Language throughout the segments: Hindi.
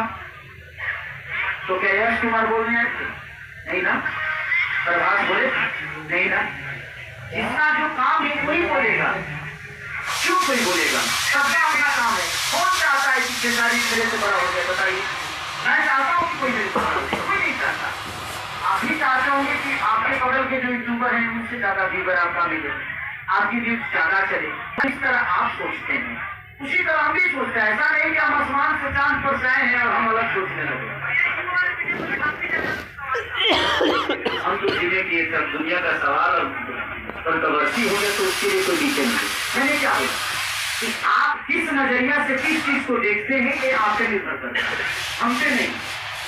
बोलेगा? तो क्या यश कुमार बोलने आए थे? नहीं ना। प्रभास बोले? नहीं ना। जिसका जो काम है वही बोलेगा, क्यों कोई बोलेगा? सबका अपना काम है। कौन चाहता है कि खेसारी मेरे से बड़ा हो जाए? बताइए। मैं चाहता हूँ कि कोई मेरे से बड़ा हो जाए, कोई नहीं चाहता। आप भी चाहते होंगे कि आपके बगल के जो यूट्यूबर हैं उनसे ज्यादा व्यूवर आपका मिले, आपकी व्यूज ज्यादा चले। इस तरह आप सोचते हैं, उसी तरह हम भी सोचते हैं। ऐसा नहीं कि हम आसमान से चांद पर से आए हैं और हम अलग सोचने लगे। हम तो जीने की एक दुनिया का सवाल और कंट्रोवर्सी हो गया तो उसके लिए कोई नीचे नहीं। मैंने क्या बोला कि आप किस नजरिया से किस चीज को देखते हैं ये आपसे निर्भर करता है, हमसे नहीं।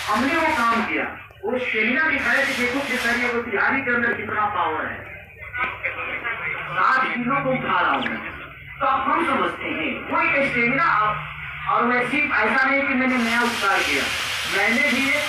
हमने वो काम किया, वो सेमिनार दिखाया कि देखो खेसारी और बिहारी के अंदर कितना पावर है, 7 किलो को उठा रहा हूं। तो अब हम समझते हैं कोई स्टेमिना। और वैसी ऐसा नहीं कि मैंने नया उपचार किया, मैंने भी एक